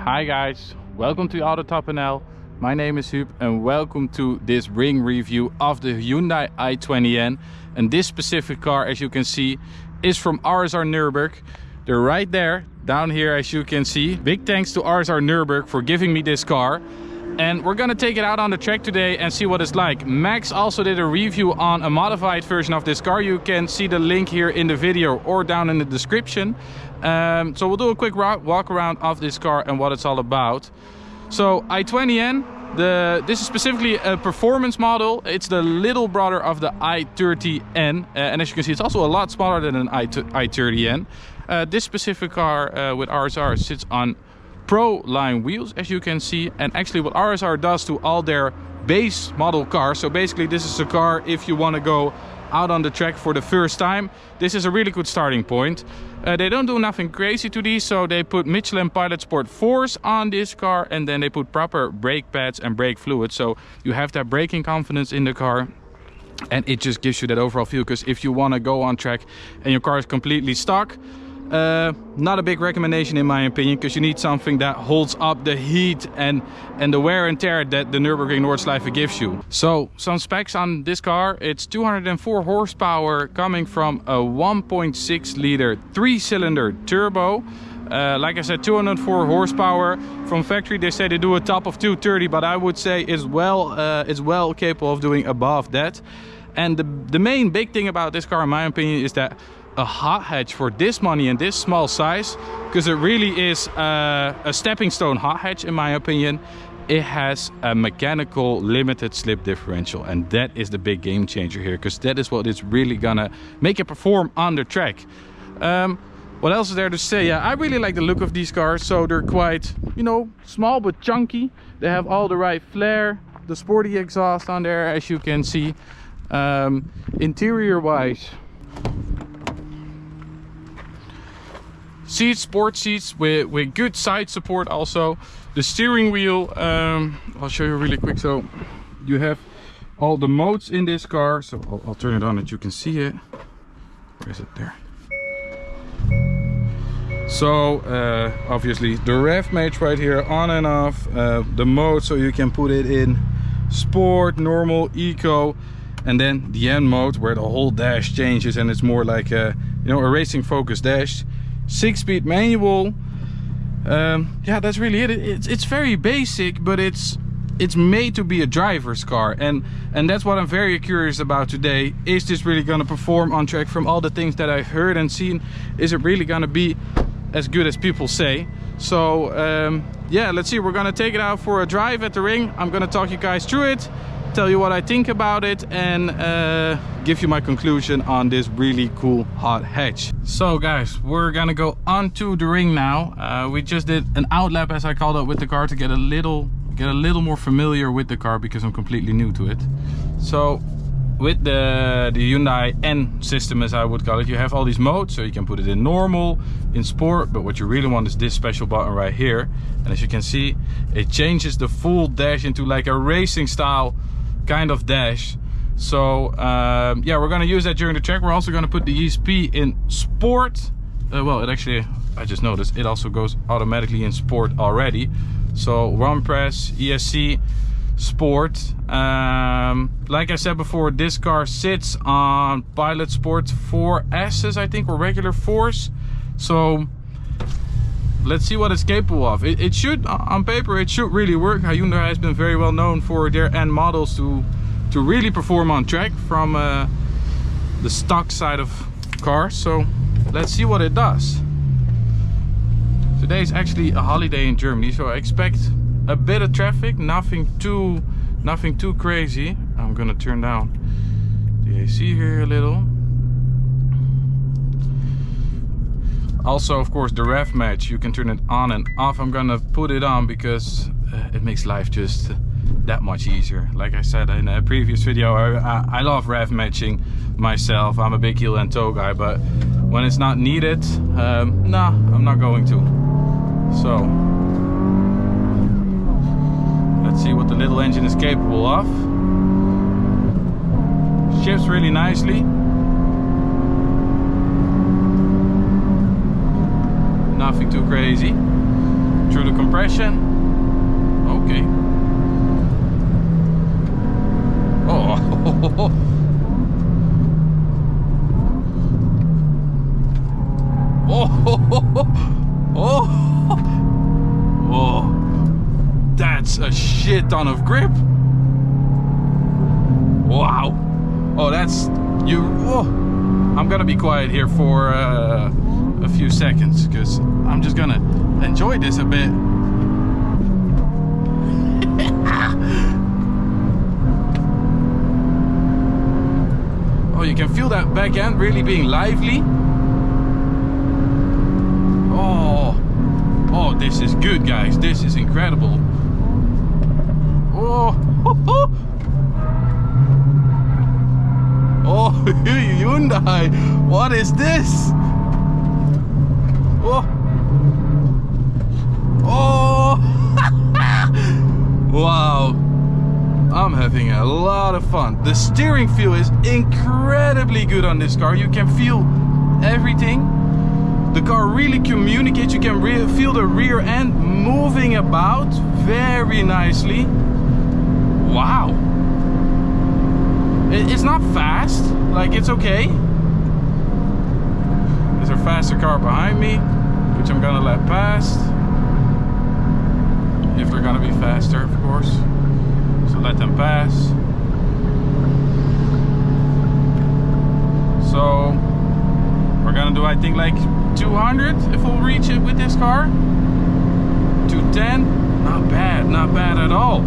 Hi guys, welcome to i30N. My name is Huub and welcome to this ring review of the Hyundai i20N. And this specific car, as you can see, is from RSR Nürburgring. They're right there, down here as you can see. Big thanks to RSR Nürburgring for giving me this car. And we're gonna take it out on the track today and see what it's like. Max also did a review on a modified version of this car. You can see the link here in the video or down in the description. So we'll do a quick walk around of this car and what it's all about. So i20N, this is specifically a performance model. It's the little brother of the i30N. And as you can see, it's also a lot smaller than an i30N. This specific car with RSR sits on Pro line wheels, as you can see, and actually what RSR does to all their base model cars. So basically this is a car if you want to go out on the track for the first time. This is a really good starting point. They don't do nothing crazy to these, so they put Michelin Pilot Sport 4s on this car, and then they put proper brake pads and brake fluid, so you have that braking confidence in the car. And it just gives you that overall feel, because if you want to go on track and your car is completely stock, not a big recommendation in my opinion, because you need something that holds up the heat and the wear and tear that the Nürburgring Nordschleife gives you. So some specs on this car: it's 204 horsepower coming from a 1.6 liter 3-cylinder turbo. Like I said, 204 horsepower. From factory they say they do a top of 230, but I would say is well capable of doing above that. And the main big thing about this car in my opinion is that a hot hatch for this money and this small size, because it really is a stepping stone hot hatch in my opinion. It has a mechanical limited slip differential, and that is the big game changer here, because that is what is really gonna make it perform on the track. What else is there to say? Yeah, I really like the look of these cars. So they're quite, you know, small but chunky. They have all the right flair, the sporty exhaust on there, as you can see. Interior wise, seats, sport seats with good side support also. The steering wheel, I'll show you really quick. So you have all the modes in this car. So I'll turn it on that you can see it. Where is it? There. So obviously the rev match right here, on and off. The mode, so you can put it in sport, normal, eco. And then the N mode, where the whole dash changes and it's more like a, you know, a racing focused dash. 6-speed manual. Yeah, that's really it. It's very basic, but it's made to be a driver's car, and that's what I'm very curious about today. Is this really gonna perform on track? From all the things that I've heard and seen, is it really gonna be as good as people say? So yeah, let's see. We're gonna take it out for a drive at the ring. I'm gonna talk you guys through it, tell you what I think about it, and give you my conclusion on this really cool hot hatch. So guys, we're gonna go onto the ring now. We just did an out lap, as I called it, with the car to get a little more familiar with the car, because I'm completely new to it. So with the Hyundai N system, as I would call it, you have all these modes. So you can put it in normal, in sport, but what you really want is this special button right here. And as you can see, it changes the full dash into like a racing style kind of dash. So yeah, we're gonna use that during the track. We're also gonna put the ESP in sport. Well, it actually, I just noticed, it also goes automatically in sport already. So one press, ESC, sport. Like I said before, this car sits on Pilot Sport 4S's, I think, or regular 4s. So let's see what it's capable of. It should, on paper, it should really work. Hyundai has been very well known for their N models to really perform on track from the stock side of cars. So let's see what it does. Today is actually a holiday in Germany, so I expect a bit of traffic, nothing too crazy. I'm gonna turn down the AC here a little. Also, of course, the rev match, you can turn it on and off. I'm gonna put it on because it makes life just that much easier. Like I said in a previous video, I love rev matching myself. I'm a big heel and toe guy, but when it's not needed, nah, I'm not going to. So let's see what the little engine is capable of. Shifts really nicely. Nothing too crazy. through the compression. Okay. Oh. Oh. Oh. That's a shit ton of grip. Wow. Oh, that's you. Oh. I'm gonna be quiet here for a few seconds because I'm just gonna enjoy this a bit. Oh, you can feel that back end really being lively. Oh, this is good, guys. This is incredible. Oh, oh, Hyundai. What is this? Oh, oh, wow. I'm having a lot of fun. The steering feel is incredibly good on this car. You can feel everything. The car really communicates. You can feel the rear end moving about very nicely. Wow. It's not fast, like it's okay. There's a faster car behind me, which I'm gonna let pass. If they're gonna be faster, of course. So let them pass. So we're gonna do, I think, like 200 if we'll reach it with this car. 210, not bad at all.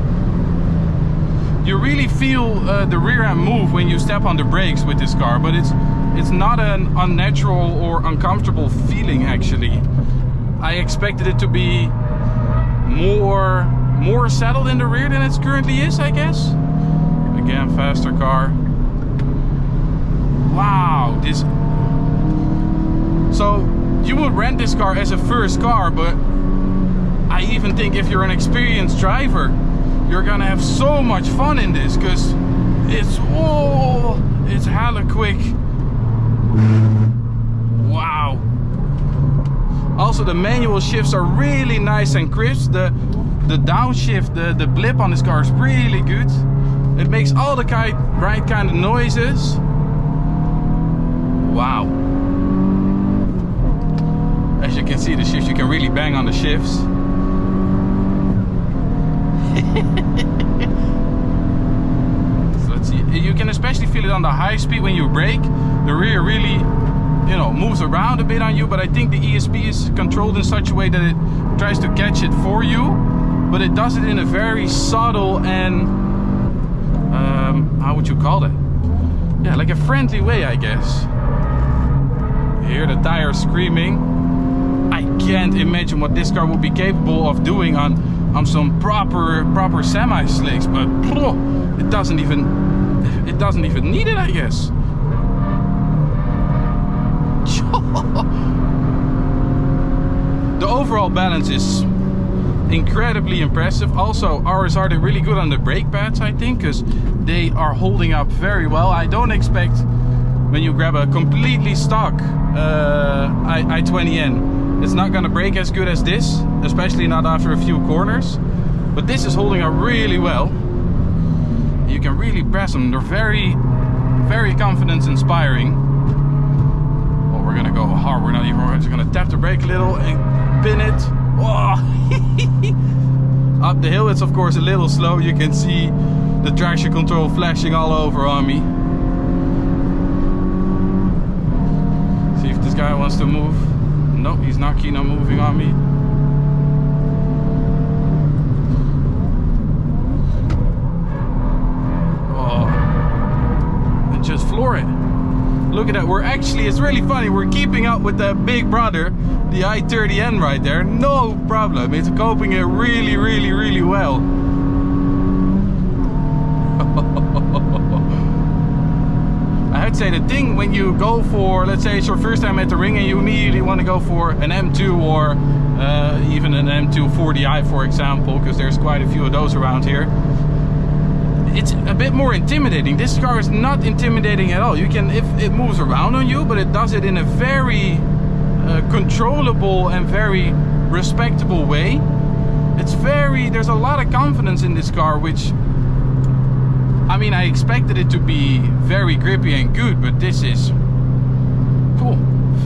You really feel the rear end move when you step on the brakes with this car, but it's not an unnatural or uncomfortable feeling actually. I expected it to be more settled in the rear than it currently is, I guess. Again, faster car. Wow, this. So you would rent this car as a first car, but I even think if you're an experienced driver, you're gonna have so much fun in this because it's hella quick. Wow. Also, the manual shifts are really nice and crisp. The downshift, the blip on this car is really good. It makes all the right kind of noises. Wow. As you can see, the shifts, you can really bang on the shifts. So let's see. You can especially feel it on the high speed when you brake. The rear really, you know, moves around a bit on you, but I think the ESP is controlled in such a way that it tries to catch it for you, but it does it in a very subtle and how would you call it? Yeah, like a friendly way, I guess. You hear the tires screaming. I can't imagine what this car would be capable of doing on some proper semi slicks, but it doesn't even need it, I guess. The overall balance is incredibly impressive. Also, ours are really good on the brake pads, I think, because they are holding up very well. I don't expect when you grab a completely stock i20N, it's not gonna brake as good as this, especially not after a few corners. But this is holding up really well. You can really press them. They're very, very confidence inspiring. Oh, we're gonna go hard. We're just gonna tap the brake a little and pin it. Oh. Up the hill, it's of course a little slow. You can see the traction control flashing all over on me. See if this guy wants to move. Nope, he's not keen on moving on me. Oh, and just floor it. Look at that. We're actually, it's really funny, we're keeping up with the big brother, the i30N right there. No problem. It's coping it really, really, really well. I'd say the thing when you go for, let's say it's your first time at the ring and you immediately want to go for an M2 or even an M240i, for example, because there's quite a few of those around here. It's a bit more intimidating. This car is not intimidating at all. You can, if it moves around on you, but it does it in a very controllable and very respectable way. There's a lot of confidence in this car, which, I mean, I expected it to be very grippy and good, but this is cool.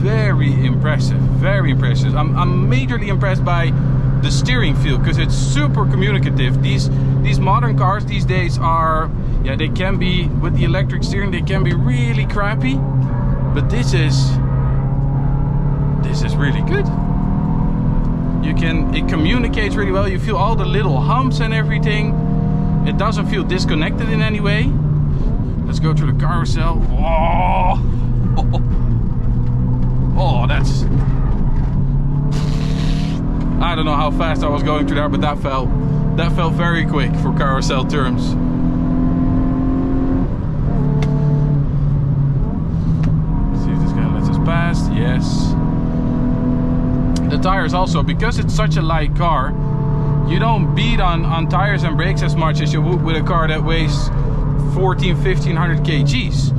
Very impressive, very impressive. I'm majorly impressed by the steering feel, because it's super communicative. These modern cars these days are, yeah, they can be, with the electric steering, they can be really crappy, but this is really good. It communicates really well. You feel all the little humps and everything. It doesn't feel disconnected in any way. Let's go through the carousel. Oh, oh, that's, I don't know how fast I was going through there, but that felt very quick for carousel terms. Let's see if this guy lets us pass. Yes. The tires also, because it's such a light car, you don't beat on tires and brakes as much as you would with a car that weighs 1500 kgs.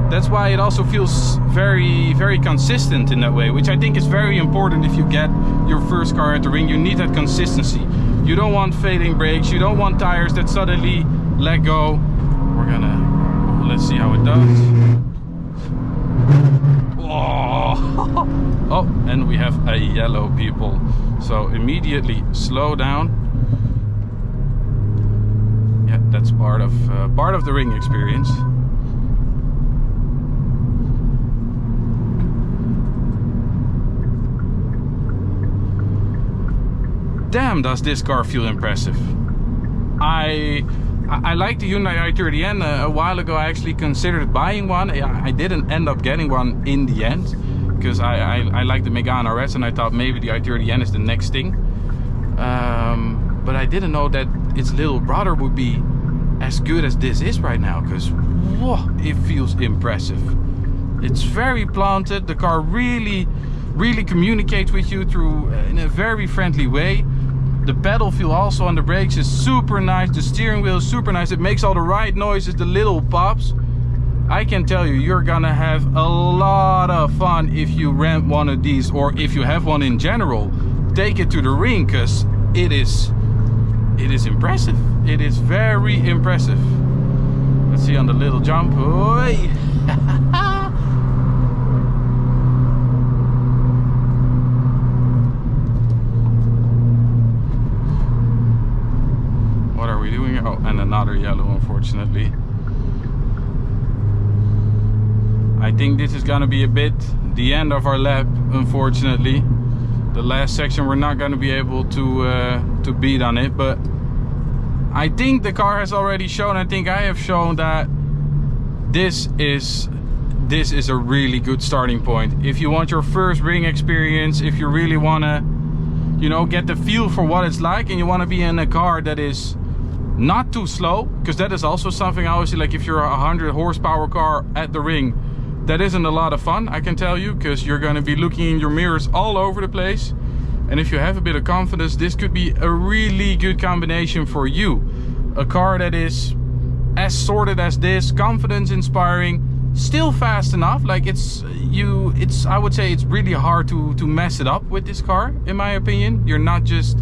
That's why it also feels very, very consistent in that way, which I think is very important. If you get your first car at the ring, you need that consistency. You don't want fading brakes, you don't want tires that suddenly let go. Let's see how it does. Oh, oh, and we have a yellow, people. So immediately slow down. Yeah, that's part of the ring experience. Damn, does this car feel impressive. I like the Hyundai i30N. A while ago I actually considered buying one. I didn't end up getting one in the end, because I like the Megane RS and I thought maybe the i30N is the next thing. But I didn't know that its little brother would be as good as this is right now, because whoa, it feels impressive. It's very planted. The car really communicates with you through in a very friendly way. The pedal feel also on the brakes is super nice. The steering wheel is super nice. It makes all the right noises, the little pops. I can tell you, you're gonna have a lot of fun if you rent one of these, or if you have one in general. Take it to the ring, because it is impressive. It is very impressive. Let's see on the little jump. Oi. What are we doing? Oh, and another yellow, unfortunately. I think this is gonna be a bit the end of our lap, unfortunately. The last section we're not gonna be able to beat on it, but I think the car has already shown, I think I have shown, that this is a really good starting point. If you want your first ring experience, if you really wanna, you know, get the feel for what it's like, and you wanna be in a car that is not too slow, because that is also something I always see, like if you're a 100 horsepower car at the ring, that isn't a lot of fun, I can tell you, because you're going to be looking in your mirrors all over the place. And if you have a bit of confidence, this could be a really good combination for you. A car that is as sorted as this, confidence inspiring, still fast enough. Like I would say it's really hard to mess it up with this car, in my opinion. You're not just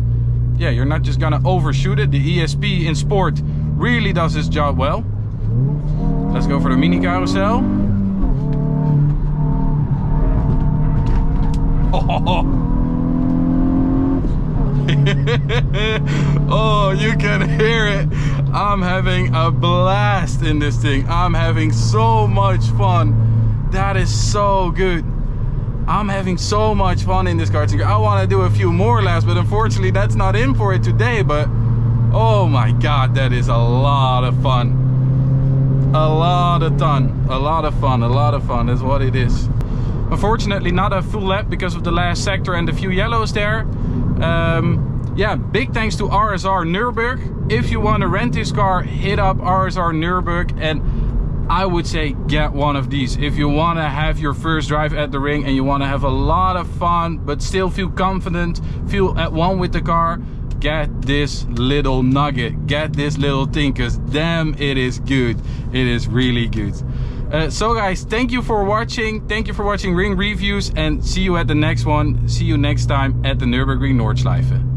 gonna overshoot it. The ESP in sport really does its job well. Let's go for the mini carousel. Oh, you can hear it. I'm having a blast in this thing. I'm having so much fun. That is so good. I'm having so much fun in this car. I want to do a few more laps, but unfortunately that's not in for it today. But oh my god, that is a lot of fun. A lot of fun. That's what it is. Unfortunately not a full lap because of the last sector and the few yellows there. Yeah, big thanks to RSR Nürburgring. If you want to rent this car, hit up RSR Nürburgring, and I would say get one of these. If you want to have your first drive at the ring and you want to have a lot of fun but still feel confident, feel at one with the car, get this little nugget, get this little thing, because damn, it is good. It is really good. So guys, thank you for watching. Thank you for watching Ring Reviews, and see you at the next one. See you next time at the Nürburgring Nordschleife.